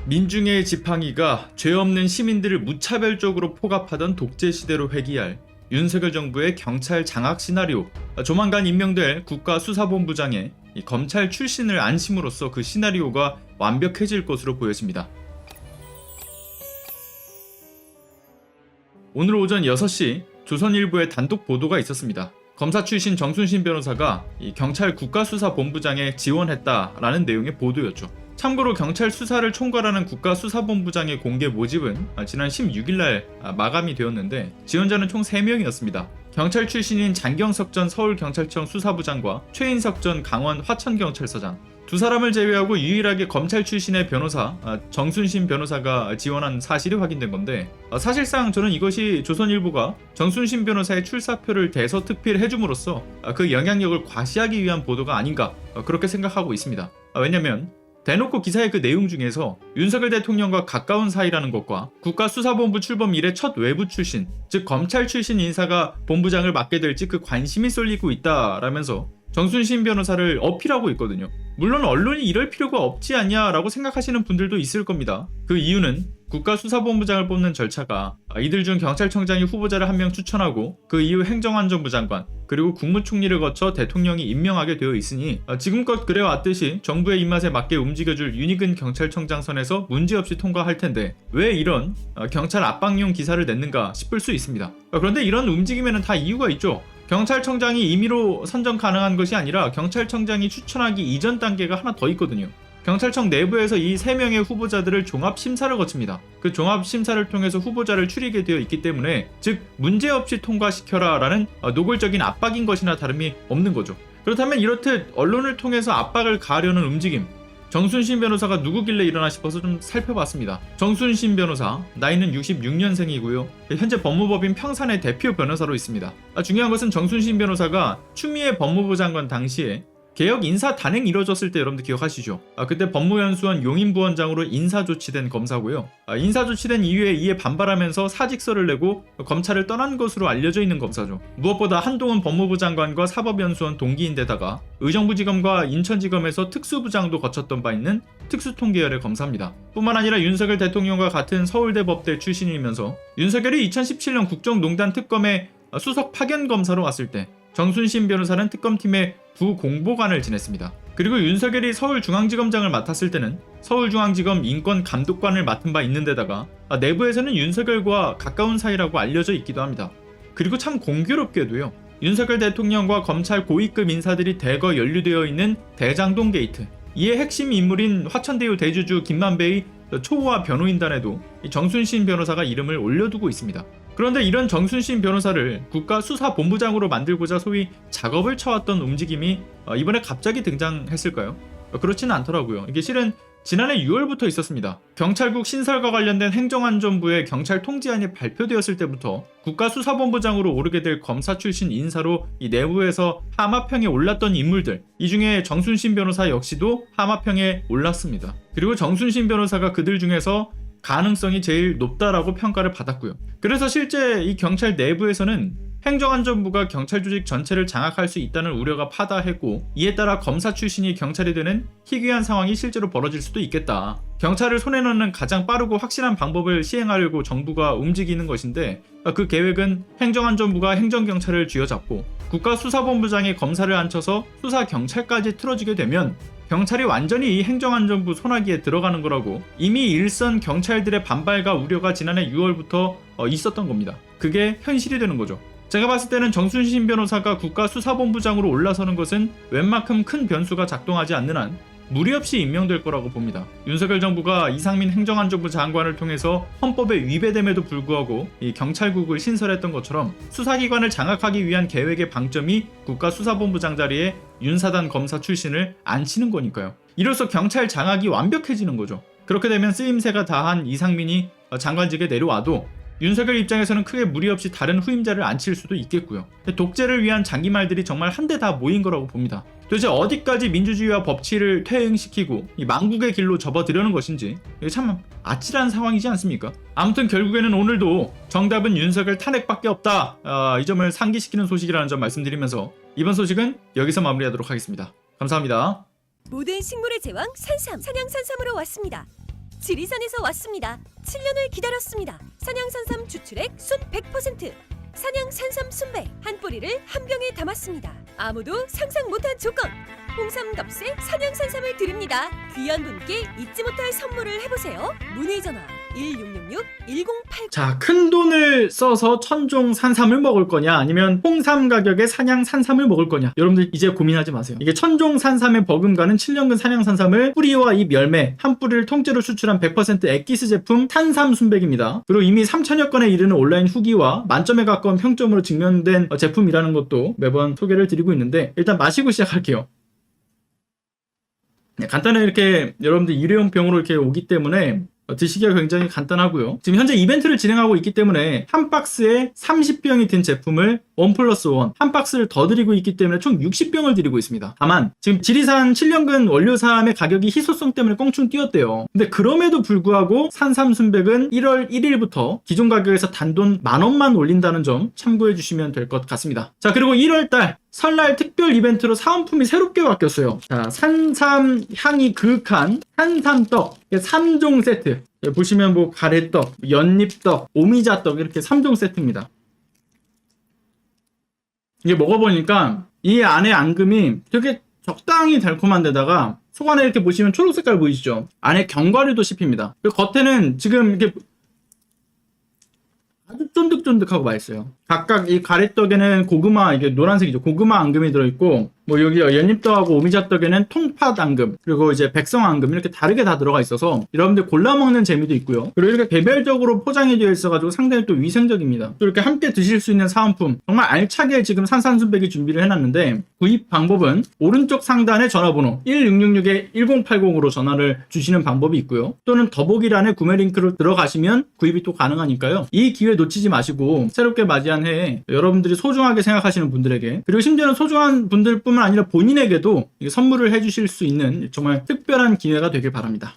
민중의 지팡이가 죄 없는 시민들을 무차별적으로 포갑하던 독재 시대로 회귀할 윤석열 정부의 경찰 장악 시나리오, 조만간 임명될 국가수사본부장에 검찰 출신을 안심으로써 그 시나리오가 완벽해질 것으로 보여집니다. 오늘 오전 6시 조선일보에 단독 보도가 있었습니다. 검사 출신 정순신 변호사가 이 경찰 국가수사본부장에 지원했다라는 내용의 보도였죠. 참고로 경찰 수사를 총괄하는 국가수사본부장의 공개 모집은 지난 16일날 마감이 되었는데 지원자는 총 3명이었습니다. 경찰 출신인 장경석 전 서울경찰청 수사부장과 최인석 전 강원 화천경찰서장, 두 사람을 제외하고 유일하게 검찰 출신의 변호사 정순신 변호사가 지원한 사실이 확인된 건데, 사실상 저는 이것이 조선일보가 정순신 변호사의 출사표를 대서특필해줌으로써 그 영향력을 과시하기 위한 보도가 아닌가 그렇게 생각하고 있습니다. 왜냐면 대놓고 기사의 그 내용 중에서 윤석열 대통령과 가까운 사이라는 것과 국가수사본부 출범 이래 첫 외부 출신, 즉 검찰 출신 인사가 본부장을 맡게 될지 그 관심이 쏠리고 있다라면서 정순신 변호사를 어필하고 있거든요. 물론 언론이 이럴 필요가 없지 않냐라고 생각하시는 분들도 있을 겁니다. 그 이유는 국가수사본부장을 뽑는 절차가 이들 중 경찰청장이 후보자를 한 명 추천하고 그 이후 행정안전부 장관 그리고 국무총리를 거쳐 대통령이 임명하게 되어 있으니 지금껏 그래왔듯이 정부의 입맛에 맞게 움직여줄 윤희근 경찰청장 선에서 문제없이 통과할 텐데 왜 이런 경찰 압박용 기사를 냈는가 싶을 수 있습니다. 그런데 이런 움직임에는 다 이유가 있죠. 경찰청장이 임의로 선정 가능한 것이 아니라 경찰청장이 추천하기 이전 단계가 하나 더 있거든요. 경찰청 내부에서 이 3명의 후보자들을 종합심사를 거칩니다. 그 종합심사를 통해서 후보자를 추리게 되어 있기 때문에 즉 문제없이 통과시켜라 라는 노골적인 압박인 것이나 다름이 없는 거죠. 그렇다면 이렇듯 언론을 통해서 압박을 가하려는 움직임, 정순신 변호사가 누구길래 일어나 싶어서 좀 살펴봤습니다. 정순신 변호사, 나이는 66년생이고요. 현재 법무법인 평산의 대표 변호사로 있습니다. 중요한 것은 정순신 변호사가 추미애 법무부 장관 당시에 개혁 인사 단행 이뤄졌을 때 여러분들 기억하시죠? 그때 법무연수원 용인부원장으로 인사조치된 검사고요. 인사조치된 이후에 이에 반발하면서 사직서를 내고 검찰을 떠난 것으로 알려져 있는 검사죠. 무엇보다 한동훈 법무부 장관과 사법연수원 동기인데다가 의정부지검과 인천지검에서 특수부장도 거쳤던 바 있는 특수통 계열의 검사입니다. 뿐만 아니라 윤석열 대통령과 같은 서울대 법대 출신이면서 윤석열이 2017년 국정농단 특검의 수석 파견검사로 왔을 때 정순신 변호사는 특검팀의 부공보관을 지냈습니다. 그리고 윤석열이 서울중앙지검장을 맡았을 때는 서울중앙지검 인권감독관을 맡은 바 있는데다가 내부에서는 윤석열과 가까운 사이라고 알려져 있기도 합니다. 그리고 참 공교롭게도요, 윤석열 대통령과 검찰 고위급 인사들이 대거 연루되어 있는 대장동 게이트, 이의 핵심 인물인 화천대유 대주주 김만배의 초호화 변호인단에도 정순신 변호사가 이름을 올려두고 있습니다. 그런데 이런 정순신 변호사를 국가수사본부장으로 만들고자 소위 작업을 쳐왔던 움직임이 이번에 갑자기 등장했을까요? 그렇지는 않더라고요. 이게 실은 지난해 6월부터 있었습니다. 경찰국 신설과 관련된 행정안전부의 경찰 통지안이 발표되었을 때부터 국가수사본부장으로 오르게 될 검사 출신 인사로 이 내부에서 하마평에 올랐던 인물들, 이 중에 정순신 변호사 역시도 하마평에 올랐습니다. 그리고 정순신 변호사가 그들 중에서 가능성이 제일 높다라고 평가를 받았고요. 그래서 실제 이 경찰 내부에서는 행정안전부가 경찰 조직 전체를 장악할 수 있다는 우려가 파다했고, 이에 따라 검사 출신이 경찰이 되는 희귀한 상황이 실제로 벌어질 수도 있겠다. 경찰을 손에 넣는 가장 빠르고 확실한 방법을 시행하려고 정부가 움직이는 것인데, 그 계획은 행정안전부가 행정경찰을 쥐어잡고 국가수사본부장에 검사를 앉혀서 수사경찰까지 틀어지게 되면 경찰이 완전히 이 행정안전부 손아귀에 들어가는 거라고 이미 일선 경찰들의 반발과 우려가 지난해 6월부터 있었던 겁니다. 그게 현실이 되는 거죠. 제가 봤을 때는 정순신 변호사가 국가수사본부장으로 올라서는 것은 웬만큼 큰 변수가 작동하지 않는 한 무리 없이 임명될 거라고 봅니다. 윤석열 정부가 이상민 행정안전부 장관을 통해서 헌법에 위배됨에도 불구하고 이 경찰국을 신설했던 것처럼 수사기관을 장악하기 위한 계획의 방점이 국가수사본부장 자리에 윤사단 검사 출신을 앉히는 거니까요. 이로써 경찰 장악이 완벽해지는 거죠. 그렇게 되면 쓰임새가 다한 이상민이 장관직에 내려와도 윤석열 입장에서는 크게 무리 없이 다른 후임자를 앉힐 수도 있겠고요. 독재를 위한 장기말들이 정말 한데 다 모인 거라고 봅니다. 도대체 어디까지 민주주의와 법치를 퇴행시키고 이 망국의 길로 접어들려는 것인지 참 아찔한 상황이지 않습니까? 아무튼 결국에는 오늘도 정답은 윤석열 탄핵밖에 없다, 이 점을 상기시키는 소식이라는 점 말씀드리면서 이번 소식은 여기서 마무리하도록 하겠습니다. 감사합니다. 모든 식물의 제왕 산삼, 산양산삼으로 왔습니다. 지리산에서 왔습니다. 7년을 기다렸습니다. 산양산삼 주출액 순 100%. 산양산삼 순백 한 뿌리를 한 병에 담았습니다. 아무도 상상 못한 조건. 홍삼 값에 산양산삼을 드립니다. 귀한 분께 잊지 못할 선물을 해보세요. 문의 전화 1666-1080. 자, 큰 돈을 써서 천종 산삼을 먹을 거냐 아니면 홍삼 가격에 산양 산삼을 먹을 거냐, 여러분들 이제 고민하지 마세요. 이게 천종 산삼의 버금가는 7년근 산양 산삼을 뿌리와 잎 열매 한 뿌리를 통째로 수출한 100% 액기스 제품 탄삼 순백입니다. 그리고 이미 3천여 건에 이르는 온라인 후기와 만점에 가까운 평점으로 증명된 제품이라는 것도 매번 소개를 드리고 있는데, 일단 마시고 시작할게요. 네, 간단하게 이렇게 여러분들 일회용 병으로 이렇게 오기 때문에 드시기가 굉장히 간단하고요. 지금 현재 이벤트를 진행하고 있기 때문에 한 박스에 30병이 든 제품을 1+1, 한 박스를 더 드리고 있기 때문에 총 60병을 드리고 있습니다. 다만 지금 지리산 7년근 원료삼의 가격이 희소성 때문에 껑충 뛰었대요. 근데 그럼에도 불구하고 산삼순백은 1월 1일부터 기존 가격에서 단돈 10,000원만 올린다는 점 참고해 주시면 될 것 같습니다. 자, 그리고 1월달 설날 특별 이벤트로 사은품이 새롭게 바뀌었어요. 자, 산삼 향이 그윽한 산삼떡 3종 세트. 보시면 뭐 가래떡, 연잎떡, 오미자떡 이렇게 3종 세트입니다. 이게 먹어보니까 이 안에 앙금이 되게 적당히 달콤한 데다가 속 안에 이렇게 보시면 초록 색깔 보이시죠? 안에 견과류도 씹힙니다. 그리고 겉에는 지금 이렇게 아주 쫀득쫀득하고 맛있어요. 각각 이 가래떡에는 고구마, 이게 노란색이죠. 고구마 앙금이 들어있고, 뭐 여기 연잎떡하고 오미자떡에는 통팥 앙금, 그리고 이제 백성 앙금 이렇게 다르게 다 들어가 있어서 여러분들 골라 먹는 재미도 있고요. 그리고 이렇게 개별적으로 포장이 되어 있어가지고 상당히 또 위생적입니다. 또 이렇게 함께 드실 수 있는 사은품 정말 알차게 지금 산산순백이 준비를 해놨는데, 구입 방법은 오른쪽 상단에 전화번호 1666-1080으로 전화를 주시는 방법이 있고요. 또는 더보기란에 구매 링크로 들어가시면 구입이 또 가능하니까요. 이 기회 놓치지 마시고 새롭게 맞이한 해에 여러분들이 소중하게 생각하시는 분들에게, 그리고 심지어는 소중한 분들뿐만 아니라 본인에게도 선물을 해주실 수 있는 정말 특별한 기회가 되길 바랍니다.